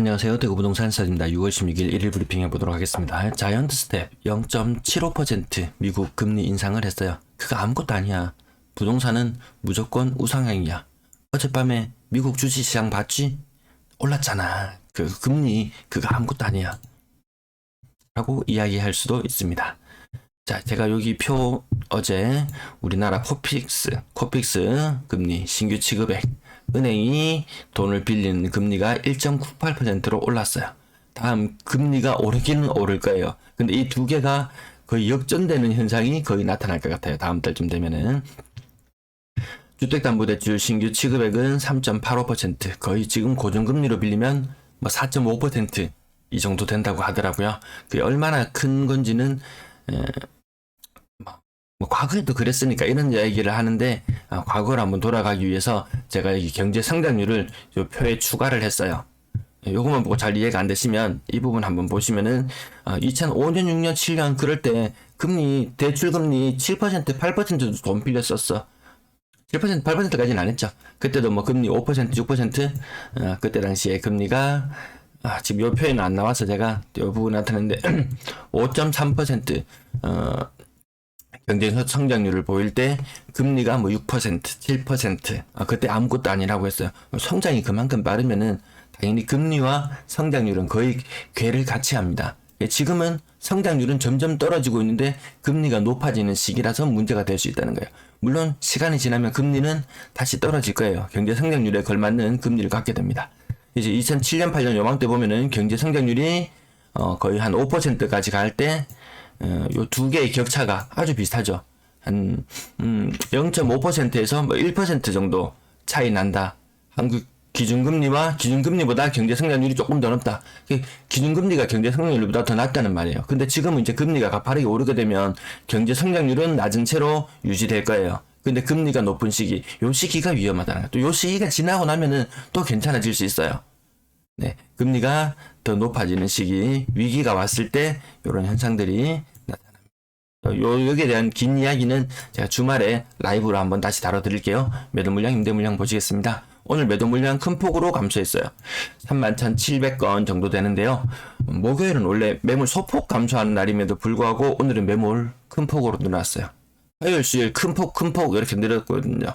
안녕하세요. 대구부동산 사입니다. 6월 16일 1일 브리핑해 보도록 하겠습니다. 자이언트 스텝 0.75% 미국 금리 인상을 했어요. 그거 아무것도 아니야. 부동산은 무조건 우상향이야. 어젯밤에 미국 주식시장 봤지? 올랐잖아. 그 금리 그거 아무것도 아니야. 라고 이야기할 수도 있습니다. 자, 제가 여기 표 어제 우리나라 코픽스 금리 신규 취급액 은행이 돈을 빌리는 금리가 1.98%로 올랐어요. 다음 금리가 오르기는 오를 거예요. 근데 이 두 개가 거의 역전되는 현상이 거의 나타날 것 같아요. 다음 달쯤 되면은. 주택담보대출 신규 취급액은 3.85%, 거의 지금 고정금리로 빌리면 뭐 4.5% 이 정도 된다고 하더라고요. 그게 얼마나 큰 건지는 뭐 과거에도 그랬으니까 이런 얘기를 하는데, 과거를 한번 돌아가기 위해서 제가 여기 경제 성장률을 요 표에 추가를 했어요. 요것만 보고 잘 이해가 안 되시면 이 부분 한번 보시면은 2005년, 6년, 7년 그럴 때 금리 대출 금리 7%, 8%도 돈 빌렸었어. 7%, 8%까지는 안 했죠. 그때도 뭐 금리 5%, 6%, 그때 당시에 금리가 지금 요 표에는 안 나와서 제가 요 부분 나타냈는데 5.3%, 경제 성장률을 보일 때 금리가 뭐 6%, 7%, 그때 아무것도 아니라고 했어요. 성장이 그만큼 빠르면은 당연히 금리와 성장률은 거의 궤를 같이 합니다. 지금은 성장률은 점점 떨어지고 있는데 금리가 높아지는 시기라서 문제가 될 수 있다는 거예요. 물론 시간이 지나면 금리는 다시 떨어질 거예요. 경제 성장률에 걸맞는 금리를 갖게 됩니다. 이제 2007년, 8년 요맘때 보면은 경제 성장률이 거의 한 5%까지 갈 때 요 두 개의 격차가 아주 비슷하죠. 한 0.5%에서 뭐 1% 정도 차이 난다. 한국 기준금리보다 경제 성장률이 조금 더 높다. 기준금리가 경제 성장률보다 더 낮다는 말이에요. 근데 지금은 이제 금리가 가파르게 오르게 되면 경제 성장률은 낮은 채로 유지될 거예요. 근데 금리가 높은 시기, 요 시기가 위험하다는 거예요. 또 요 시기가 지나고 나면은 또 괜찮아질 수 있어요. 네, 금리가 더 높아지는 시기, 위기가 왔을 때 이런 현상들이 나타납니다. 여기에 대한 긴 이야기는 제가 주말에 라이브로 한번 다시 다뤄드릴게요. 매도 물량, 임대 물량 보시겠습니다. 오늘 매도 물량 큰 폭으로 감소했어요. 31,700건 정도 되는데요. 목요일은 원래 매물 소폭 감소하는 날임에도 불구하고 오늘은 매물 큰 폭으로 늘어났어요. 화요일, 수요일 큰 폭 이렇게 늘었거든요.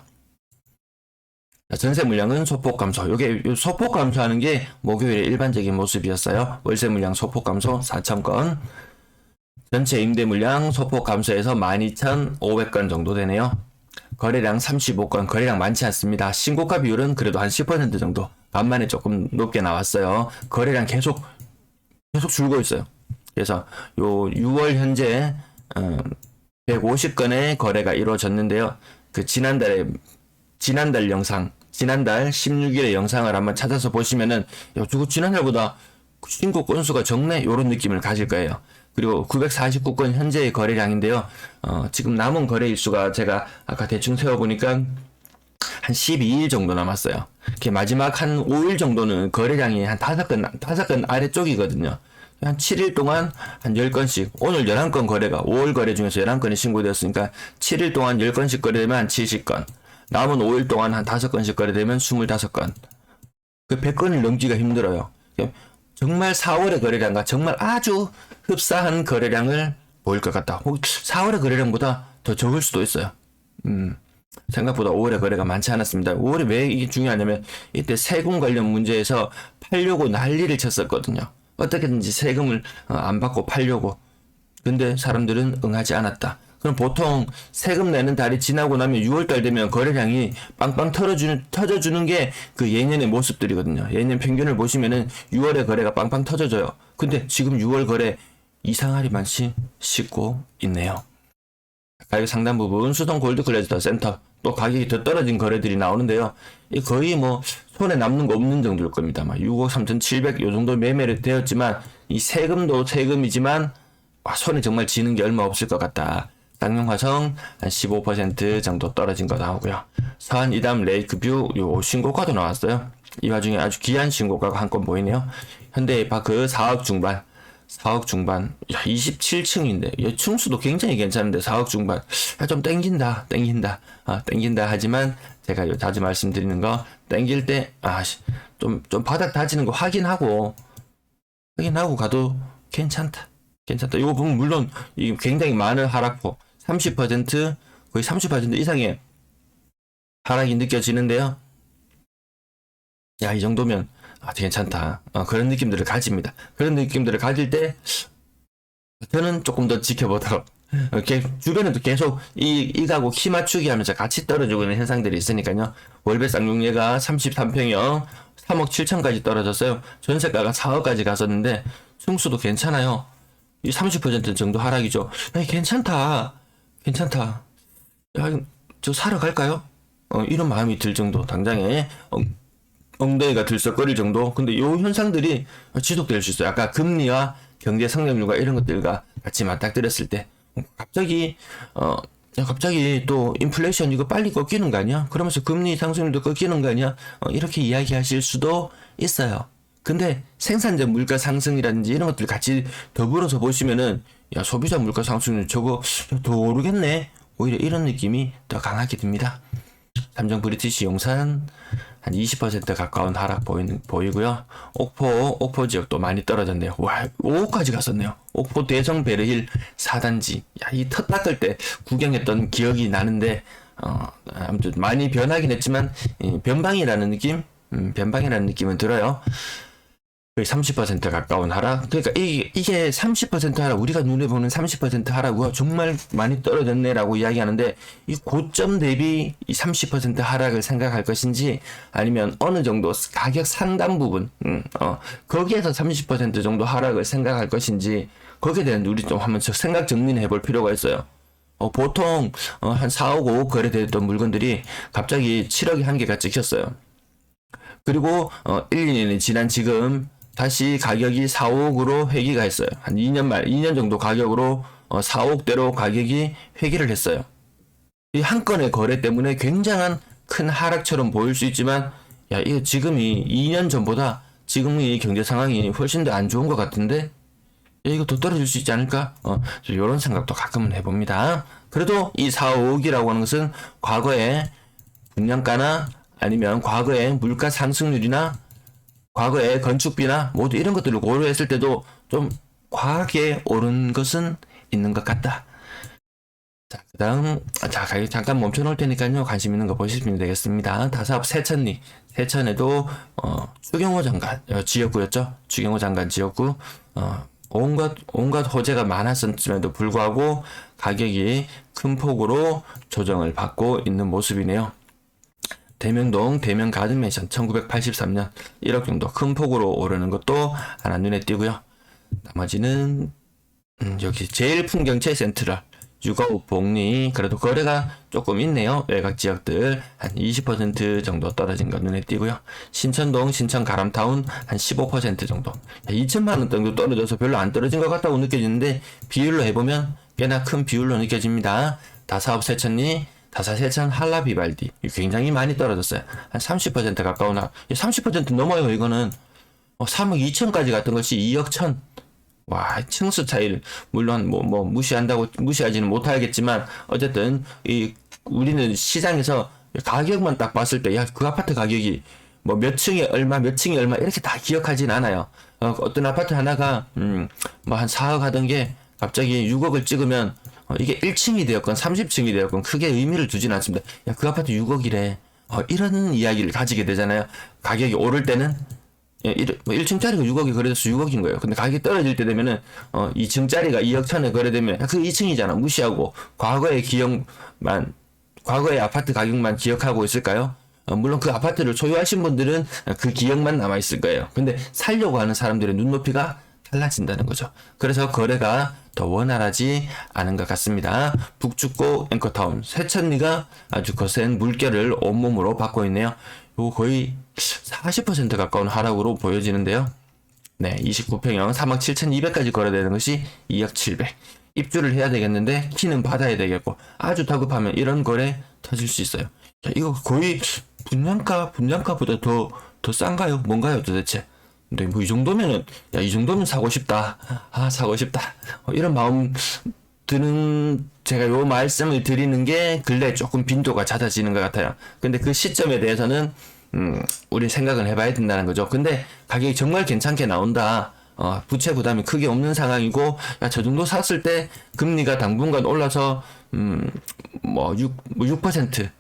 전세 물량은 소폭 감소. 요게 소폭 감소하는 게 목요일의 일반적인 모습이었어요. 월세 물량 소폭 감소 4,000건. 전체 임대 물량 소폭 감소해서 12,500건 정도 되네요. 거래량 35건. 거래량 많지 않습니다. 신고가 비율은 그래도 한 10% 정도. 반만에 조금 높게 나왔어요. 거래량 계속 줄고 있어요. 그래서 요 6월 현재 150건의 거래가 이루어졌는데요. 그 지난달 영상, 지난달 16일의 영상을 한번 찾아서 보시면은, 저거 지난달보다 신고 건수가 적네? 요런 느낌을 가질 거예요. 그리고 949건 현재의 거래량인데요. 지금 남은 거래 일수가 제가 아까 대충 세어보니까 한 12일 정도 남았어요. 마지막 한 5일 정도는 거래량이 한 5건 아래쪽이거든요. 한 7일 동안 한 10건씩, 오늘 11건 거래가, 5월 거래 중에서 11건이 신고되었으니까 7일 동안 10건씩 거래되면 한 70건. 남은 5일 동안 한 5건씩 거래되면 25건. 그 100건을 넘기가 힘들어요. 정말 4월의 거래량과 정말 아주 흡사한 거래량을 보일 것 같다. 4월의 거래량보다 더 적을 수도 있어요. 생각보다 5월의 거래가 많지 않았습니다. 5월에 왜 이게 중요하냐면, 이때 세금 관련 문제에서 팔려고 난리를 쳤었거든요. 어떻게든지 세금을 안 받고 팔려고. 근데 사람들은 응하지 않았다. 그럼 보통 세금 내는 달이 지나고 나면 6월달 되면 거래량이 빵빵 터져주는 게 그 예년의 모습들이거든요. 예년 평균을 보시면은 6월에 거래가 빵빵 터져져요. 근데 지금 6월 거래 이상하리만 씻고 있네요. 가격 상단 부분 수성 골드 클래스터 센터 또 가격이 더 떨어진 거래들이 나오는데요. 거의 뭐 손에 남는 거 없는 정도일 겁니다. 6억 3,700 요 정도 매매를 되었지만 이 세금도 세금이지만 손에 정말 지는 게 얼마 없을 것 같다. 쌍용화성 한 15% 정도 떨어진 거 나오고요. 서한 이담 레이크뷰 요 신고가도 나왔어요. 이 와중에 아주 귀한 신고가가 한 건 보이네요. 현대에이파크 4억 중반. 4억 중반. 야, 27층인데. 층수도 굉장히 괜찮은데 4억 중반. 야, 좀 땡긴다. 땡긴다 하지만 제가 자주 말씀드리는 거 땡길 때 좀 바닥 다지는 거 확인하고 가도 괜찮다. 이거 보면 물론 이 굉장히 많은 하락폭 30% 거의 30% 이상의 하락이 느껴지는데요. 야, 이 정도면 괜찮다. 그런 느낌들을 가집니다. 그런 느낌들을 가질 때 저는 조금 더 지켜보도록 주변에도 계속 이 가구 키 맞추기 하면서 같이 떨어지고 있는 현상들이 있으니까요. 월배 쌍용예가 33평형 3억 7천까지 떨어졌어요. 전세가가 4억까지 갔었는데 층수도 괜찮아요. 이 30% 정도 하락이죠. 야, 괜찮다. 야, 저 사러 갈까요? 이런 마음이 들 정도. 당장에 엉덩이가 들썩거릴 정도. 근데 요 현상들이 지속될 수 있어요. 아까 금리와 경제 성장률과 이런 것들과 같이 맞닥뜨렸을 때 갑자기 또 인플레이션 이거 빨리 꺾이는 거 아니야? 그러면서 금리 상승률도 꺾이는 거 아니야? 이렇게 이야기하실 수도 있어요. 근데 생산자 물가 상승이라든지 이런 것들 같이 더불어서 보시면은 야, 소비자 물가 상승률 저거 더 오르겠네. 오히려 이런 느낌이 더 강하게 듭니다. 삼성 브리티시 용산 한 20% 가까운 하락 보이고요. 옥포 지역도 많이 떨어졌네요. 와, 5호까지 갔었네요. 옥포 대성 베르힐 4단지. 야, 이 터닦을 때 구경했던 기억이 나는데, 아무튼 많이 변하긴 했지만, 변방이라는 느낌은 들어요. 거의 30% 가까운 하락. 그러니까 이게 30% 하락, 우리가 눈에 보는 30% 하락, 와, 정말 많이 떨어졌네라고 이야기하는데, 이 고점 대비 이 30% 하락을 생각할 것인지, 아니면 어느 정도 가격 상단 부분, 거기에서 30% 정도 하락을 생각할 것인지, 거기에 대한 우리 좀 한번 생각 정리해 볼 필요가 있어요. 보통, 한 4억, 5억 거래됐던 물건들이 갑자기 7억의 한계가 찍혔어요. 그리고 1, 2년이 지난 지금 다시 가격이 4, 5억으로 회귀가 했어요. 한 2년 정도 가격으로 4억대로 가격이 회귀를 했어요. 이 한 건의 거래 때문에 굉장한 큰 하락처럼 보일 수 있지만, 야, 이거 지금이 2년 전보다 지금의 경제 상황이 훨씬 더 안 좋은 것 같은데, 야, 이거 더 떨어질 수 있지 않을까? 이런 생각도 가끔은 해봅니다. 그래도 이 4, 5억이라고 하는 것은 과거에 분양가나 아니면 과거의 물가 상승률이나 과거의 건축비나 모두 이런 것들을 고려했을 때도 좀 과하게 오른 것은 있는 것 같다. 자, 그 다음, 가격 잠깐 멈춰 놓을 테니까요. 관심 있는 거 보시면 되겠습니다. 다사업 세천에도, 추경호 장관, 지역구였죠. 추경호 장관 지역구, 온갖 호재가 많았음에도 불구하고 가격이 큰 폭으로 조정을 받고 있는 모습이네요. 대명동 대명 가든맨션 1983년 1억 정도 큰 폭으로 오르는 것도 하나 눈에 띄고요. 나머지는 여기 제일풍경채 센트럴 6억 복리 그래도 거래가 조금 있네요. 외곽 지역들 한 20% 정도 떨어진 거 눈에 띄고요. 신천동 신천 가람타운 한 15% 정도 2천만 원 정도 떨어져서 별로 안 떨어진 것 같다고 느껴지는데 비율로 해보면 꽤나 큰 비율로 느껴집니다. 다사업 세천리 다사 세천 한라 비발디 굉장히 많이 떨어졌어요. 한 30% 가까운 30% 넘어요. 이거는 3억 2천까지 갔던 것이 2억 1천. 와, 층수 차이를 물론 무시하지는 못하겠지만 어쨌든 우리는 시장에서 가격만 딱 봤을 때 야, 그 아파트 가격이 뭐 몇 층에 얼마 이렇게 다 기억하진 않아요. 어떤 아파트 하나가 뭐 한 4억 하던 게 갑자기 6억을 찍으면 이게 1층이 되었건 30층이 되었건 크게 의미를 두진 않습니다. 야, 그 아파트 6억이래. 이런 이야기를 가지게 되잖아요. 가격이 오를 때는 1층짜리가 6억이 거래돼서 6억인 거예요. 근데 가격이 떨어질 때 되면은 2층짜리가 2억 천에 거래되면 그 2층이잖아. 무시하고 과거의 아파트 가격만 기억하고 있을까요? 물론 그 아파트를 소유하신 분들은 그 기억만 남아 있을 거예요. 근데 살려고 하는 사람들의 눈높이가 달라진다는 거죠. 그래서 거래가 더 원활하지 않은 것 같습니다. 북축고 앵커타운 세천리가 아주 거센 물결을 온몸으로 받고 있네요. 요 거의 40% 가까운 하락으로 보여지는데요. 네, 29평형 3억 7,200까지 거래되는 것이 2억 700. 입주를 해야 되겠는데 키는 받아야 되겠고 아주 다급하면 이런 거래 터질 수 있어요. 야, 이거 거의 분양가보다 더 싼가요? 뭔가요 도대체? 근데 뭐 이 정도면은, 야, 이 정도면 사고 싶다. 아, 사고 싶다. 이런 마음 드는, 제가 요 말씀을 드리는 게 근래 조금 빈도가 잦아지는 것 같아요. 근데 그 시점에 대해서는, 우리 생각을 해봐야 된다는 거죠. 근데 가격이 정말 괜찮게 나온다. 부채 부담이 크게 없는 상황이고, 야, 저 정도 샀을 때 금리가 당분간 올라서, 뭐, 6%,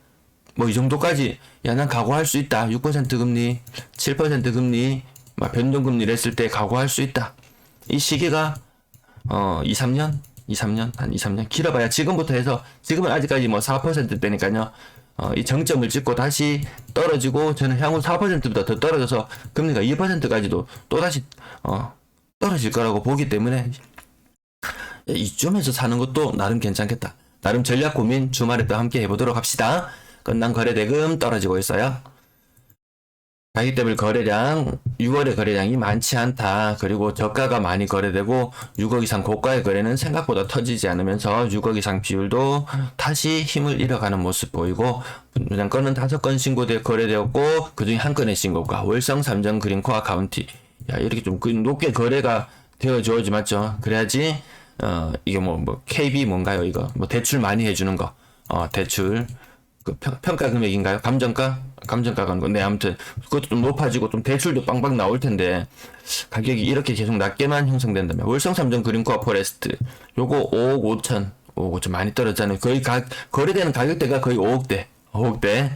뭐, 이 정도까지, 야, 난 각오할 수 있다. 6% 금리, 7% 금리, 막 변동금리를 했을 때 각오할 수 있다. 이 시기가, 2, 3년? 2, 3년? 한 2, 3년? 길어봐야 지금부터 해서, 지금은 아직까지 뭐 4%대니까요. 이 정점을 찍고 다시 떨어지고, 저는 향후 4%보다 더 떨어져서 금리가 2%까지도 또다시, 떨어질 거라고 보기 때문에, 이쯤에서 사는 것도 나름 괜찮겠다. 나름 전략 고민 주말에 또 함께 해보도록 합시다. 끝난 거래대금 떨어지고 있어요. 가격대별 거래량, 6월의 거래량이 많지 않다. 그리고 저가가 많이 거래되고 6억 이상 고가의 거래는 생각보다 터지지 않으면서 6억 이상 비율도 다시 힘을 잃어가는 모습 보이고, 분양건은 5건 신고돼 거래되었고 그중에 한 건의 신고가 월성 삼정 그린코아 카운티. 야, 이렇게 좀 높게 거래가 되어줘야지 맞죠? 그래야지 이게 뭐 KB 뭔가요 이거? 뭐 대출 많이 해주는 거. 대출 그 평가 금액인가요? 감정가 가는 거. 네, 아무튼 그것도 좀 높아지고 좀 대출도 빵빵 나올 텐데 가격이 이렇게 계속 낮게만 형성된다면 월성 삼정 그린코아 포레스트 요거 5억 5천 많이 떨어졌잖아요. 거의 거래되는 가격대가 거의 5억대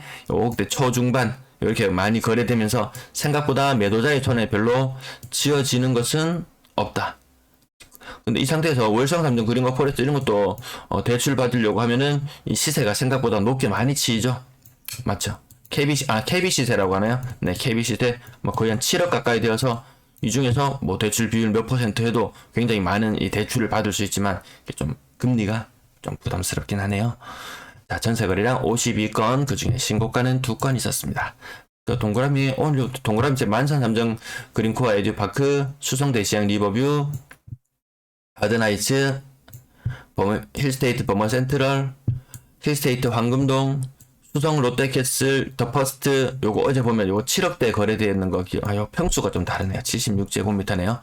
초중반 이렇게 많이 거래되면서 생각보다 매도자의 손에 별로 쥐어지는 것은 없다. 근데 이 상태에서 월성 삼정 그린코아 포레스트 이런 것도 대출 받으려고 하면은 이 시세가 생각보다 높게 많이 치이죠. 맞죠? KB 시세라고 하나요? 네, KB 시세 뭐 거의 한 7억 가까이 되어서 이 중에서 뭐 대출 비율 몇 퍼센트 해도 굉장히 많은 이 대출을 받을 수 있지만 좀 금리가 좀 부담스럽긴 하네요. 자, 전세 거래량 52건, 그 중에 신고가는 2건 있었습니다. 오늘 동그라미 만산 삼정 그린코아 에듀파크, 수성대시양 리버뷰, 가든하이츠, 힐스테이트 버먼 센트럴, 힐스테이트 황금동, 수성 롯데캐슬, 더 퍼스트, 요거 어제 보면 요거 7억대 거래되어 있는 거, 요 평수가 좀 다르네요. 76제곱미터네요.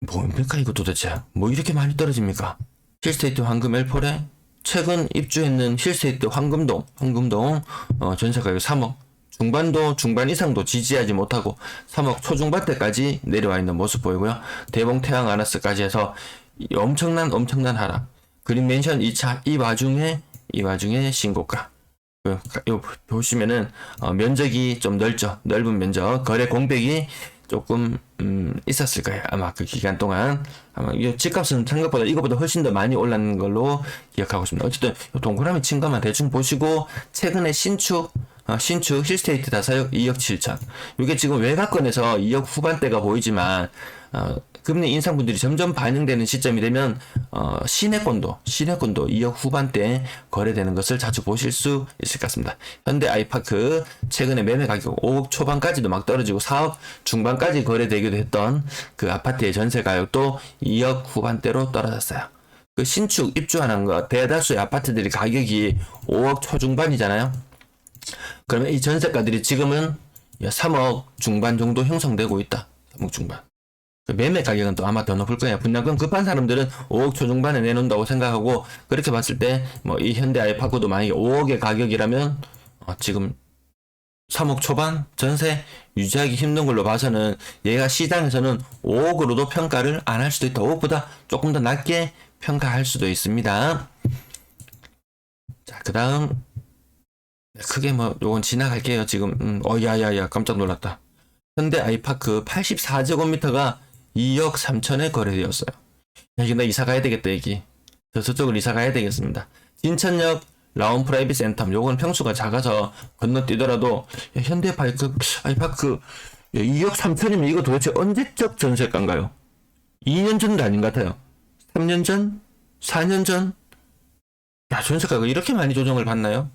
뭡니까, 이거 도대체? 뭐 이렇게 많이 떨어집니까? 힐스테이트 황금 엘포레, 최근 입주했는 힐스테이트 황금동, 전세 가격 3억. 중반 이상도 지지하지 못하고 3억 초중반대까지 내려와 있는 모습 보이고요. 대봉 태양 아나스까지 해서 엄청난 하락. 그린맨션 2차 이 와중에 신고가. 요 보시면은 면적이 좀 넓은 면적, 거래 공백이 조금 있었을 거예요. 아마 그 기간 동안 아마 이 집값은 생각보다 이거보다 훨씬 더 많이 올랐는 걸로 기억하고 있습니다. 어쨌든 동그라미 친 것만 대충 보시고 최근에 신축 힐스테이트 다사역 2억 7천. 이게 지금 외곽권에서 2억 후반대가 보이지만 금리 인상분들이 점점 반영되는 시점이 되면 시내권도 2억 후반대에 거래되는 것을 자주 보실 수 있을 것 같습니다. 현대 아이파크 최근에 매매 가격 5억 초반까지도 막 떨어지고 4억 중반까지 거래되기도 했던 그 아파트의 전세 가격도 2억 후반대로 떨어졌어요. 그 신축 입주하는 거 대다수의 아파트들이 가격이 5억 초중반이잖아요. 그러면 이 전세가들이 지금은 3억 중반 정도 형성되고 있다. 3억 중반. 매매 가격은 또 아마 더 높을 거예요. 분양권 급한 사람들은 5억 초중반에 내놓는다고 생각하고, 그렇게 봤을 때 뭐 이 현대 아이파크도 만약에 5억의 가격이라면 지금 3억 초반 전세 유지하기 힘든 걸로 봐서는 얘가 시장에서는 5억으로도 평가를 안 할 수도 있다. 5억보다 조금 더 낮게 평가할 수도 있습니다. 자, 그 다음 크게 뭐 요건 지나갈게요. 지금 야야야 깜짝 놀랐다. 현대 아이파크 84제곱미터가 2억 3천에 거래되었어요. 여기 나 이사 가야 되겠다. 여기 저쪽으로 이사 가야 되겠습니다. 진천역 라운 프라이빗 센텀, 요건 평수가 작아서 건너뛰더라도 현대 아이파크 2억 3천이면 이거 도대체 언제적 전세가인가요? 2년 전도 아닌 것 같아요. 3년 전? 4년 전? 야, 전세가가 이렇게 많이 조정을 받나요?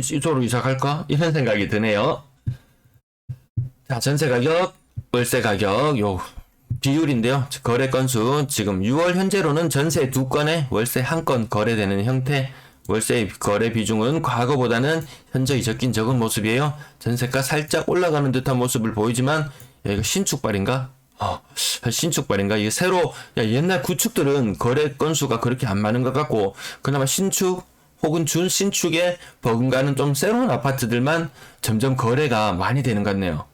이쪽으로 이사 갈까? 이런 생각이 드네요. 자, 전세 가격, 월세 가격, 요 비율인데요. 거래 건수 지금 6월 현재로는 전세 2건에 월세 1건 거래되는 형태 월세 거래 비중은 과거보다는 현저히 적은 모습이에요. 전세가 살짝 올라가는 듯한 모습을 보이지만, 야, 이거 신축발인가? 신축발인가? 이게 새로, 옛날 구축들은 거래 건수가 그렇게 안 많은 것 같고, 그나마 신축 혹은 준신축에 버금가는 좀 새로운 아파트들만 점점 거래가 많이 되는 것 같네요.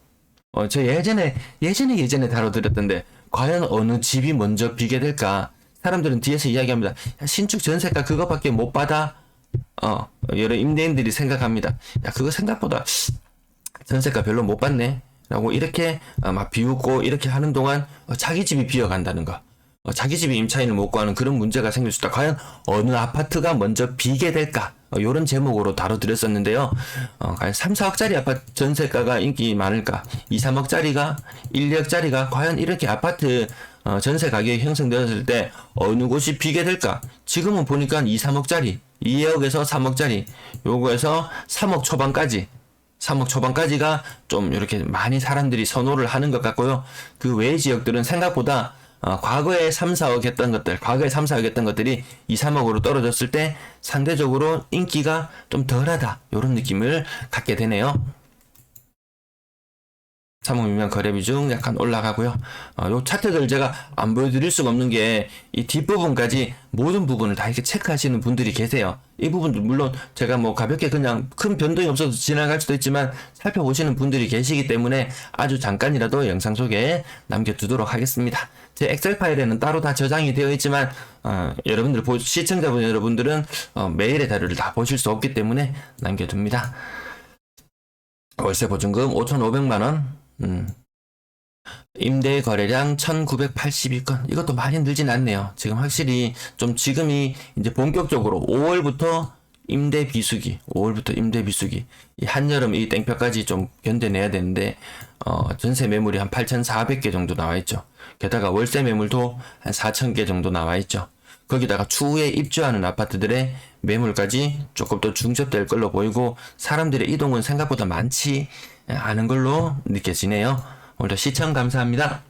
저 예전에 다뤄드렸던데, 과연 어느 집이 먼저 비게 될까? 사람들은 뒤에서 이야기합니다. 야, 신축 전세가 그거밖에 못 받아? 여러 임대인들이 생각합니다. 야, 그거 생각보다 전세가 별로 못 받네? 라고 이렇게 막 비웃고 이렇게 하는 동안 자기 집이 비어간다는 거. 자기 집이 임차인을 못 구하는 그런 문제가 생길 수 있다. 과연 어느 아파트가 먼저 비게 될까? 요런 제목으로 다뤄드렸었는데요. 과연 3, 4억짜리 아파트 전세가가 인기 많을까? 2, 3억짜리가, 1, 2억짜리가 과연 이렇게 아파트 전세 가격이 형성되었을 때 어느 곳이 비게 될까? 지금은 보니까 2, 3억짜리, 2억에서 3억짜리, 요거에서 3억 초반까지가 좀 이렇게 많이 사람들이 선호를 하는 것 같고요. 그 외의 지역들은 생각보다 과거에 3, 4억 했던 것들이 2, 3억으로 떨어졌을 때 상대적으로 인기가 좀 덜하다. 이런 느낌을 갖게 되네요. 3억 미만 거래 비중 약간 올라가고요. 요 차트들 제가 안 보여드릴 수가 없는 게 이 뒷부분까지 모든 부분을 다 이렇게 체크하시는 분들이 계세요. 이 부분도 물론 제가 뭐 가볍게 그냥 큰 변동이 없어서 지나갈 수도 있지만 살펴보시는 분들이 계시기 때문에 아주 잠깐이라도 영상 속에 남겨두도록 하겠습니다. 제 엑셀 파일에는 따로 다 저장이 되어 있지만 시청자분 여러분들은 매일의 자료를 다 보실 수 없기 때문에 남겨둡니다. 월세 보증금 5,500만원, 임대 거래량 1982건. 이것도 많이 늘진 않네요. 지금 확실히 지금이 이제 본격적으로 5월부터 임대 비수기, 이 한여름 이 땡볕까지 좀 견뎌내야 되는데, 전세 매물이 한 8,400개 정도 나와 있죠. 게다가 월세 매물도 한 4,000개 정도 나와 있죠. 거기다가 추후에 입주하는 아파트들의 매물까지 조금 더 중첩될 걸로 보이고, 사람들의 이동은 생각보다 많지 않은 걸로 느껴지네요. 오늘도 시청 감사합니다.